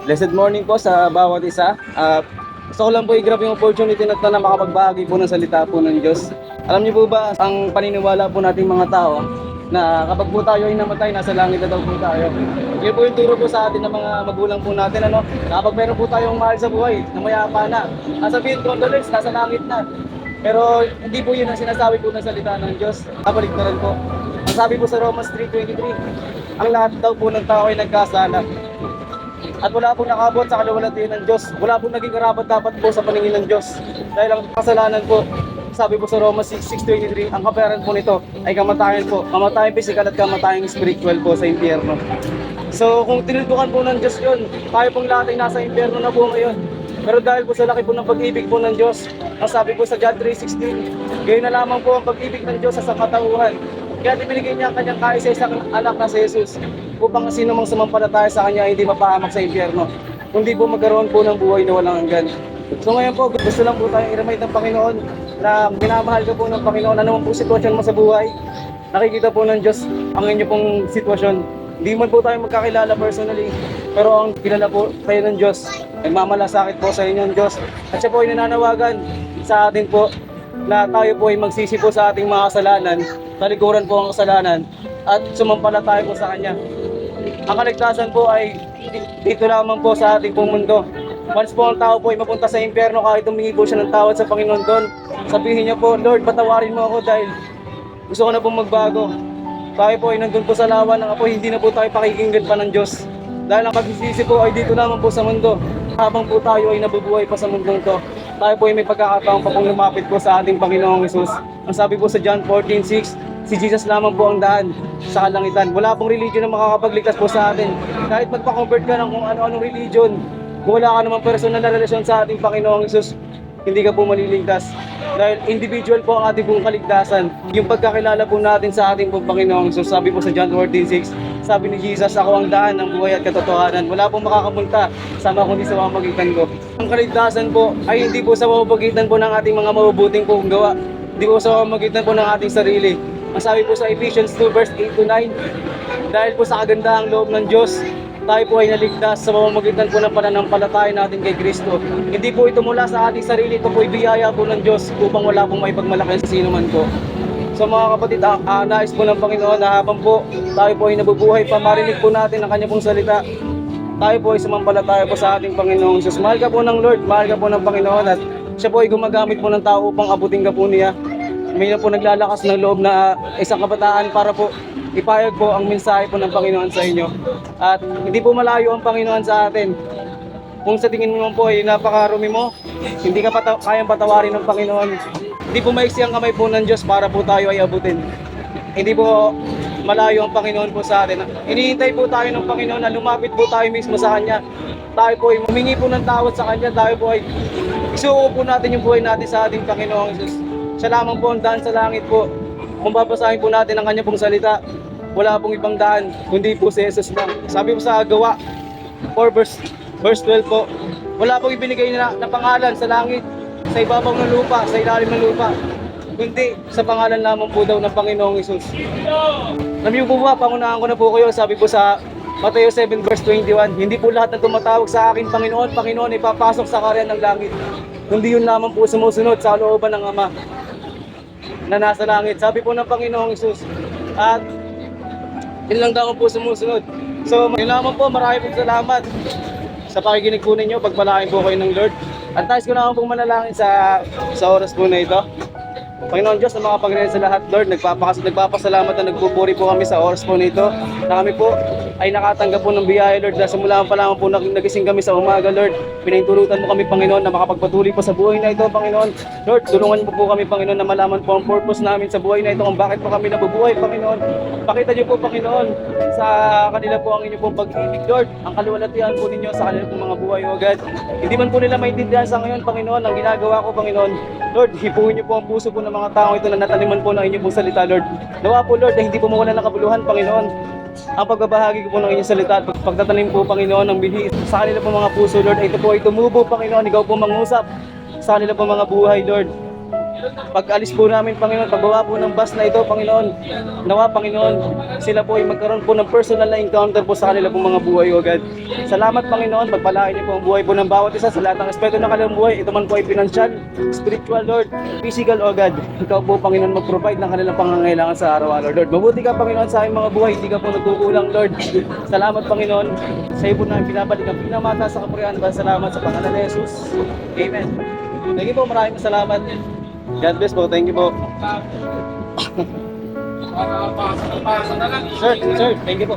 Blessed morning po sa bawat isa. Gusto ko lang po i-grab yung opportunity na ito na makapagbahagi po ng salita po ng Diyos. Alam niyo po ba ang paniniwala po nating mga tao na kapag po tayo ay namatay, nasa langit na daw po tayo. Yun po yung turo po sa atin ng mga magulang po natin. Kapag meron po tayong mahal sa buhay, na mayapa na, sabihin condolence, nasa langit na. Pero hindi po yun ang sinasabi po ng salita ng Diyos. Kabaliktaran po. Ang sabi po sa Romans 3:23, ang lahat daw po ng tao ay nagkasala at wala pong nakabot sa kaluwalhatian ng Diyos. Wala pong naging karapat dapat po sa paningin ng Diyos. Dahil ang kasalanan po, sabi po sa Romans 6:23, ang kapayaran po nito ay kamatayan po. Kamatayan physical at kamatayan spiritual po sa impyerno. So kung tinuldukan po ng Diyos yun, tayo pong lahat ay nasa impyerno na po ngayon. Pero dahil po sa laki po ng pag-ibig po ng Diyos, ang sabi po sa John 3:16, gayon na lamang po ang pag-ibig ng Diyos sa sangkatauhan. Kaya ibinigay niya ang kanyang kaisa-isang anak na si Jesus upang sino mang sumampalataya sa kanya ay hindi mapahamak sa impyerno, kundi po magkaroon po ng buhay na walang hanggan. So ngayon po, gusto lang po tayong i-remind ng Panginoon na minamahal ka po ng Panginoon. Ano man po sitwasyon mo sa buhay, nakikita po ng Diyos ang inyo pong sitwasyon. Hindi man po tayo magkakilala personally, pero ang kilala po tayo ng Diyos. Nagmamalasakit po sa inyo ng Diyos. At siya po ay nananawagan sa atin po na tayo po ay magsisi po sa ating mga kasalanan, talikuran po ang kasalanan, at sumampalataya po sa Kanya. Ang kaligtasan po ay dito lamang po sa ating pong mundo. Once po ang tao po ay mapunta sa impyerno, kahit humingi po siya ng tawad sa Panginoon doon, sabihin niya po, Lord, patawarin mo ako dahil gusto ko na pong magbago. Tayo po ay nandun po sa lawa ng apoy, hindi na po tayo pakikinggan pa ng Diyos. Dahil ang pagsisisi po ay dito lamang po sa mundo. Habang po tayo ay nabubuhay pa sa mundong to, tayo po ay may pagkakataon pa pong lumapit po sa ating Panginoong Hesus. Ang sabi po sa John 14:6, si Jesus lamang po ang daan sa kalangitan. Wala pong religion na makakapagligtas po sa atin. Kahit magpa-convert ka ng kung ano-anong religion, kung wala ka namang personal na relasyon sa ating Panginoong Hesus, hindi ka po maliligtas. Dahil individual po ang ating pong kaligtasan. Yung pagkakilala po natin sa ating pong Panginoong Hesus, sabi po sa John 14:6, sabi ni Jesus, ako ang daan ng buhay at katotohanan. Wala pong makakapunta sama kundi sa pamamagitan ko. Ang kaligtasan po ay hindi po sa pamamagitan po ng ating mga mabubuting pong gawa. Hindi po sa pamamagitan po ng ating sarili. Ang sabi po sa Ephesians 2:8-9, dahil po sa kagandahang loob ng Diyos, tayo po ay naligtas sa pamamagitan po ng pananampalataya natin kay Kristo. Hindi po ito mula sa ating sarili, ito po ay biyaya po ng Diyos upang wala pong may pagmalaki sa sino man po. So mga kapatid, nais po ng Panginoon na habang po tayo po ay nabubuhay pa, marinig po natin ang Kanya pong salita. Tayo po ay sumampalataya po sa ating Panginoong Diyos. Mahal ka po ng Lord, mahal ka po ng Panginoon, at siya po ay gumagamit po ng tao upang abutin ka po niya. May na po naglalakas ng loob na isang kabataan para po ipayag po ang mensahe po ng Panginoon sa inyo. At hindi po malayo ang Panginoon sa atin. Kung sa tingin mo po ay napakarumi mo, hindi ka kayang patawarin ng Panginoon. Hindi po maiksi ang kamay po ng Diyos para po tayo ay abutin. Hindi po malayo ang Panginoon po sa atin. Hinihintay po tayo ng Panginoon na lumapit po tayo mismo sa Kanya. Tayo po ay humingi po ng tawad sa Kanya. Tayo po ay isuko po natin yung buhay natin sa ating Panginoong Jesus. Siya lamang po ang daan sa langit po. Kung babasahin po natin ang Kanya pong salita, wala pong ibang daan, kundi po si Jesus lang. Sabi po sa Gawa 4 verse 12 po, wala pong ibinigay na pangalan sa langit, sa ibabaw ng lupa, sa ilalim ng lupa, kundi sa pangalan lamang po daw ng Panginoong Hesus. Alam niyo po ba, pangunahan ko na po kayo, sabi po sa Mateo 7 verse 21, hindi po lahat na tumatawag sa akin, Panginoon, Panginoon, ay papasok sa karyan ng langit, kundi yun lamang po sumusunod sa looban ng Ama na nasa langit. Sabi po ng Panginoong Hesus. At yun lang daw po sumusunod. So yun lamang po, marami pong salamat sa pakikinig po ninyo. Pagpalain po kayo ng Lord. At nais ko naman pong manalangin sa oras po na ito. Panginoon Diyos, na mga Panginoon sa lahat, Lord, nagpapasalamat na nagpupuri po kami sa oras po nito, na kami po ay nakatanggap po ng biyaya, Lord. Dahil simula pa lamang po nagising kami sa umaga, Lord. Pinahintulutan mo kami, Panginoon, na makapagpatuloy po sa buhay na ito, Panginoon. Lord, tulungan mo po kami, Panginoon, na malaman po ang purpose namin sa buhay na ito, kung bakit po kami nabubuhay, Panginoon. Pakita niyo po, Panginoon, sa kanila po ang inyong pong pag-ibig, Lord. Ang kaluwalhatian po ninyo sa kanila pong mga buhay, O God. Hindi man po nila maintindihan sa ngayon, Panginoon, ang ginagawa ko, Panginoon. Lord, hipuin niyo po ang puso po ng mga tao ito na nataniman po ng inyong pong salita, Lord. Nawa po, Lord, na hindi po mawala ng kabuluhan, Panginoon, ang pagbabahagi ko po ng inyong salita at pagtatanim po, Panginoon, ng binhi sa kanila po mga puso, Lord. Ito po ay tumubo, Panginoon. Ikaw po mangusap sa kanila po mga buhay, Lord. pag-alis po namin, Panginoon, pagbaba po ng bus na ito, Panginoon, nawa, Panginoon, sila po ay magkaroon po ng personal na encounter po sa kanila pong mga buhay, O God. Salamat, Panginoon, pagpalain niyo po ang buhay po ng bawat isa sa lahat ng aspeto ng kanilang buhay. Ito man po ay financial, spiritual, Lord, physical, O God. Ikaw po, Panginoon, mag-provide ng kanilang pangangailangan sa araw-araw, Lord. Mabuti ka, Panginoon, sa aming mga buhay, hindi ka po nagkukulang, Lord. Salamat, Panginoon, sa iyo po namin pinabalik ang pinamata sa kapurihan. Salamat sa pangalan ni Jesus. Amen. Thank you po, maraming salamat. God bless po, thank you po. Sir, thank you po.